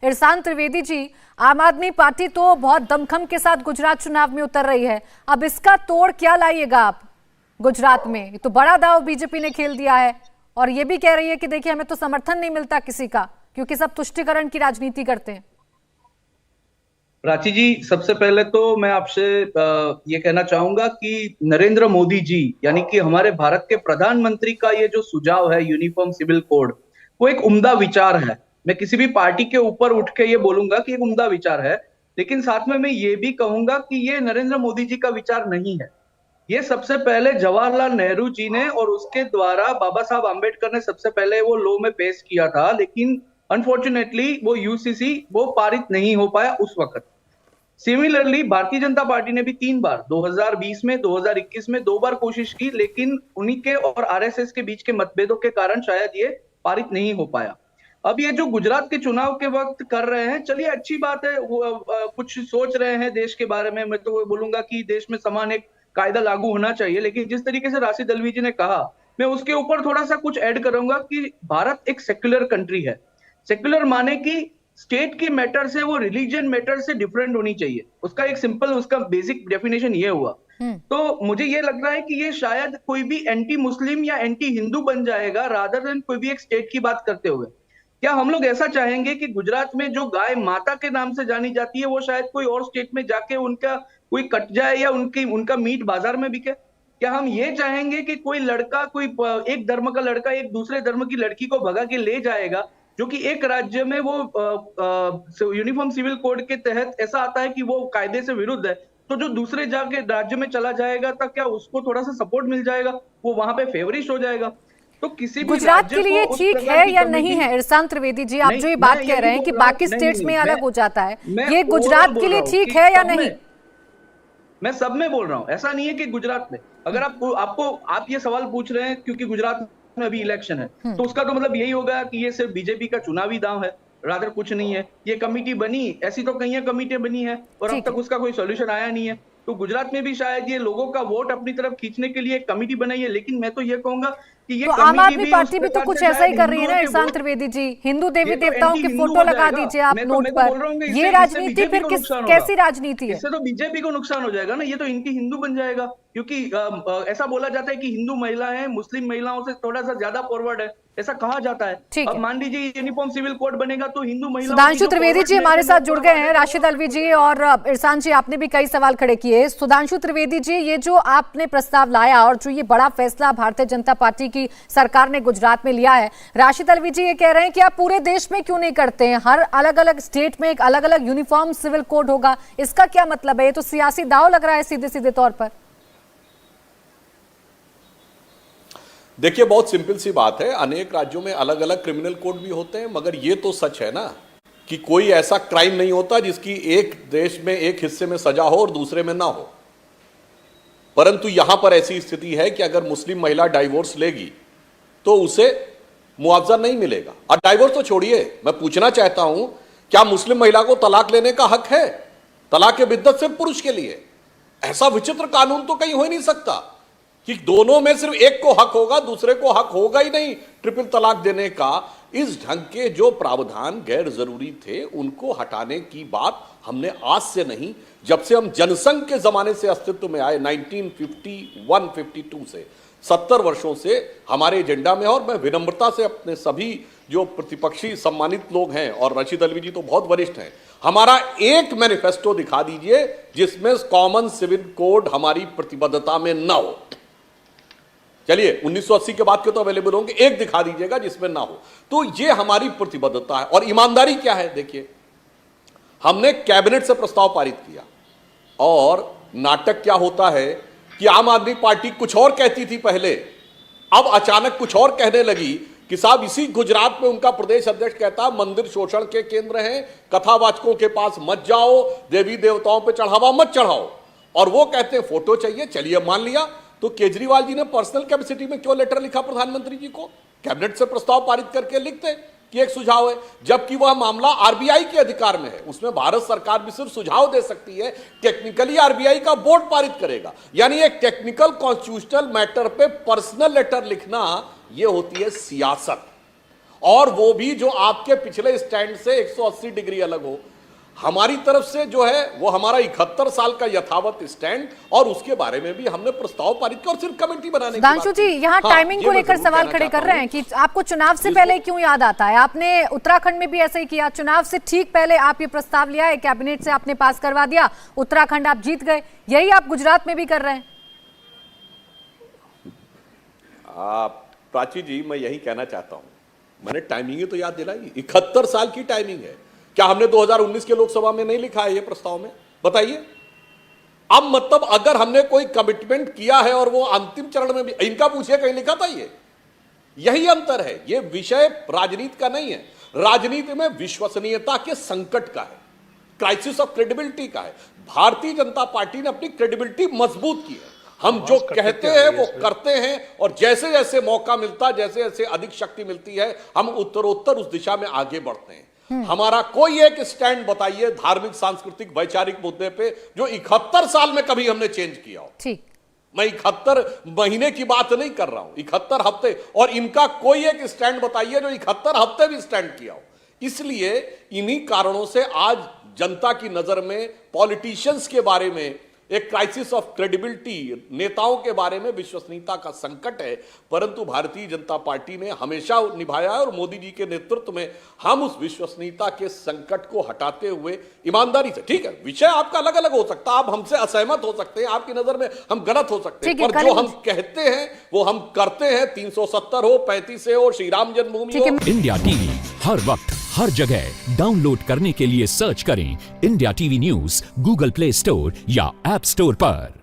इरशान त्रिवेदी जी, आम आदमी पार्टी तो बहुत दमखम के साथ गुजरात चुनाव में उतर रही है, अब इसका तोड़ क्या लाइएगा आप गुजरात में? तो बड़ा दांव बीजेपी ने खेल दिया है और ये भी कह रही है कि देखिए हमें तो समर्थन नहीं मिलता किसी का, क्योंकि सब तुष्टीकरण की राजनीति करते हैं। प्राची जी, सबसे पहले तो मैं आपसे ये कहना चाहूंगा कि नरेंद्र मोदी जी यानी कि हमारे भारत के प्रधानमंत्री का ये जो सुझाव है यूनिफॉर्म सिविल कोड, वो एक उम्दा विचार है। मैं किसी भी पार्टी के ऊपर उठ के ये बोलूंगा कि एक उम्दा विचार है, लेकिन साथ में मैं ये भी कहूंगा कि ये नरेंद्र मोदी जी का विचार नहीं है। ये सबसे पहले जवाहरलाल नेहरू जी ने और उसके द्वारा बाबा साहब आम्बेडकर ने सबसे पहले वो लॉ में पेश किया था, लेकिन अनफॉर्चुनेटली वो यूसीसी वो पारित नहीं हो पाया उस वक्त। सिमिलरली भारतीय जनता पार्टी ने भी 3 बार 2020 में 2021 में 2 बार कोशिश की, लेकिन उन्हीं के और आरएसएस के बीच के मतभेदों के कारण शायद ये पारित नहीं हो पाया। अब ये जो गुजरात के चुनाव के वक्त कर रहे हैं, चलिए अच्छी बात है, कुछ सोच रहे हैं देश के बारे में। मैं तो बोलूंगा कि देश में समान एक कायदा लागू होना चाहिए, लेकिन जिस तरीके से राशिद अल्वी जी ने कहा, मैं उसके ऊपर थोड़ा सा कुछ ऐड करूंगा कि भारत एक सेक्युलर कंट्री है। सेक्युलर माने कि स्टेट की मैटर से वो रिलीजन मैटर से डिफरेंट होनी चाहिए। उसका एक सिंपल उसका बेसिक डेफिनेशन ये हुआ। तो मुझे ये लग रहा है कि ये शायद कोई भी एंटी मुस्लिम या एंटी हिंदू बन जाएगा रादर देन कोई भी एक स्टेट की बात करते हुए। क्या हम लोग ऐसा चाहेंगे कि गुजरात में जो गाय माता के नाम से जानी जाती है वो शायद कोई और स्टेट में जाके उनका कोई कट जाए या उनका मीट बाजार में बिके? क्या हम ये चाहेंगे कि कोई लड़का, कोई एक धर्म का लड़का एक दूसरे धर्म की लड़की को भगा के ले जाएगा, जो कि एक राज्य में वो यूनिफॉर्म सिविल कोड के तहत ऐसा आता है कि वो कायदे से विरुद्ध है, तो जो दूसरे जाके राज्य में चला जाएगा तो क्या उसको थोड़ा सा सपोर्ट मिल जाएगा? वो वहां पे फेवरिस्ट हो जाएगा? तो किसी भी गुजरात के लिए ठीक है या नहीं है इरशान त्रिवेदी जी? आप जो ये बात कह रहे हैं कि बाकी स्टेट्स में अलग हो जाता है, ये गुजरात के लिए ठीक है या नहीं? मैं सब में बोल रहा हूं, ऐसा नहीं है कि गुजरात में। अगर आप ये सवाल पूछ रहे हैं क्योंकि गुजरात में अभी इलेक्शन है, तो उसका तो मतलब यही होगा कि ये सिर्फ बीजेपी का चुनावी दांव है, रादर कुछ नहीं है। ये कमेटी बनी, ऐसी तो कई कमेटियां बनी है और अब तक उसका कोई सोल्यूशन आया नहीं है। तो गुजरात में भी शायद ये लोगों का वोट अपनी तरफ खींचने के लिए एक कमेटी बनाई है, लेकिन मैं तो ये कहूंगा कि ये तो आम आदमी पार्टी भी तो कुछ ऐसा ही कर रही है ना इरशान त्रिवेदी जी। हिंदू देवी देवताओं की फोटो लगा दीजिए आप नोट पर, ये राजनीति फिर कैसी राजनीति है? इससे तो बीजेपी को नुकसान हो जाएगा ना, ये तो इनकी हिंदू बन जाएगा। क्योंकि ऐसा बोला जाता है कि हिंदू महिला है मुस्लिम महिलाओं से थोड़ा सा ज्यादा फॉरवर्ड है, ऐसा कहा जाता है। अब मान लीजिए यूनिफॉर्म सिविल कोड बनेगा तो हिंदू महिलाओं। सुधांशु त्रिवेदी जी हमारे साथ जुड़ गए हैं, राशिद अल्वी जी और इरशान जी, आपने भी कई सवाल खड़े किए। सुधांशु त्रिवेदी जी, ये जो आपने प्रस्ताव लाया और जो ये बड़ा फैसला भारतीय जनता पार्टी की सरकार ने गुजरात में लिया है, राशिद अल्वी जी ये कह रहे हैं कि आप पूरे देश में क्यों नहीं करते हैं? हर अलग अलग स्टेट में एक अलग अलग यूनिफॉर्म सिविल कोड होगा, इसका क्या मतलब है? ये तो सियासी दांव लग रहा है सीधे सीधे तौर पर। देखिए, बहुत सिंपल सी बात है, अनेक राज्यों में अलग अलग क्रिमिनल कोड भी होते हैं, मगर ये तो सच है ना कि कोई ऐसा क्राइम नहीं होता जिसकी एक देश में एक हिस्से में सजा हो और दूसरे में ना हो। परंतु यहां पर ऐसी स्थिति है कि अगर मुस्लिम महिला डाइवोर्स लेगी तो उसे मुआवजा नहीं मिलेगा। और डाइवोर्स तो छोड़िए, मैं पूछना चाहता हूं, क्या मुस्लिम महिला को तलाक लेने का हक है? तलाक बिद्दत सिर्फ पुरुष के लिए। ऐसा विचित्र कानून तो कहीं हो ही नहीं सकता कि दोनों में सिर्फ एक को हक होगा, दूसरे को हक होगा ही नहीं ट्रिपल तलाक देने का। इस ढंग के जो प्रावधान गैर जरूरी थे उनको हटाने की बात हमने आज से नहीं, जब से हम जनसंघ के जमाने से अस्तित्व में आए 1951-52 से 70 वर्षों से हमारे एजेंडा में। और मैं विनम्रता से अपने सभी जो प्रतिपक्षी सम्मानित लोग हैं, और राशिद अल्वी जी तो बहुत वरिष्ठ हैं, हमारा एक मैनिफेस्टो दिखा दीजिए जिसमें कॉमन सिविल कोड हमारी प्रतिबद्धता में न हो। चलिए 1980 के बाद के तो अवेलेबल होंगे, एक दिखा दीजिएगा जिसमें ना हो। तो ये हमारी प्रतिबद्धता है। और ईमानदारी क्या है, देखिए, हमने कैबिनेट से प्रस्ताव पारित किया और नाटक क्या होता है कि आम आदमी पार्टी कुछ और कहती थी पहले, अब अचानक कुछ और कहने लगी कि साहब इसी गुजरात में उनका प्रदेश अध्यक्ष कहता मंदिर शोषण के केंद्र हैं, कथावाचकों के पास मत जाओ, देवी देवताओं पे चढ़ावा मत चढ़ाओ। और वो कहते हैं फोटो चाहिए, चलिए मान लिया। तो केजरीवाल जी ने पर्सनल कैपेसिटी में क्यों लेटर लिखा प्रधानमंत्री जी को? कैबिनेट से प्रस्ताव पारित करके लिखते कि एक सुझाव है, जबकि वह मामला आरबीआई के अधिकार में है। उसमें भारत सरकार भी सिर्फ सुझाव दे सकती है, टेक्निकली आरबीआई का बोर्ड पारित करेगा। यानी एक टेक्निकल कॉन्स्टिट्यूशनल मैटर पे पर्सनल लेटर लिखना, यह होती है सियासत। और वो भी जो आपके पिछले स्टैंड से 180 डिग्री अलग हो। हमारी तरफ से जो है वो हमारा 71 साल का यथावत स्टैंड, और उसके बारे में भी हमने प्रस्ताव पारित किया और सिर्फ कमेटी बनाने की बात सुधांशु जी की। यहाँ हाँ, टाइमिंग ये को मैं लेकर जरूर सवाल कहना खड़े कर चाहता रहे हूं। हैं कि आपको चुनाव से पहले क्यों याद आता है? आपने उत्तराखंड में भी ऐसा ही किया, चुनाव से ठीक पहले आप ये प्रस्ताव लिया है, कैबिनेट से आपने पास करवा दिया, उत्तराखंड आप जीत गए, यही आप गुजरात में भी कर रहे हैं। प्राची जी, मैं यही कहना चाहता हूं, मैंने टाइमिंग तो याद दिलाई, 71 साल की टाइमिंग है। क्या हमने 2019 के लोकसभा में नहीं लिखा है ये प्रस्ताव में? बताइए। अब मतलब अगर हमने कोई कमिटमेंट किया है और वो अंतिम चरण में भी, इनका पूछिए कहीं लिखा था ये? यही अंतर है। ये विषय राजनीति का नहीं है, राजनीति में विश्वसनीयता के संकट का है, क्राइसिस ऑफ क्रेडिबिलिटी का है। भारतीय जनता पार्टी ने अपनी क्रेडिबिलिटी मजबूत की है। हम जो कहते हैं वो करते हैं, और जैसे जैसे मौका मिलता, जैसे जैसे अधिक शक्ति मिलती है, हम उत्तरोत्तर उस दिशा में आगे बढ़ते हैं। हमारा कोई एक स्टैंड बताइए धार्मिक, सांस्कृतिक, वैचारिक मुद्दे पे जो 71 साल में कभी हमने चेंज किया हो। ठीक, मैं 71 महीने की बात नहीं कर रहा हूं, 71 हफ्ते, और इनका कोई एक स्टैंड बताइए जो 71 हफ्ते भी स्टैंड किया हो। इसलिए इन्हीं कारणों से आज जनता की नजर में पॉलिटिशियंस के बारे में एक क्राइसिस ऑफ क्रेडिबिलिटी, नेताओं के बारे में विश्वसनीयता का संकट है। परंतु भारतीय जनता पार्टी ने हमेशा निभाया है, और मोदी जी के नेतृत्व में हम उस विश्वसनीयता के संकट को हटाते हुए ईमानदारी से, ठीक है, विषय आपका अलग अलग हो सकता है, आप हमसे असहमत हो सकते हैं, आपकी नजर में हम गलत हो सकते हैं, पर जो हम कहते हैं वो हम करते हैं। 370 हो, 35 हो, श्री राम जन्मभूमि हो। इंडिया टीवी हर वक्त हर जगह डाउनलोड करने के लिए सर्च करें India TV news Google play store या ऐप स्टोर पर।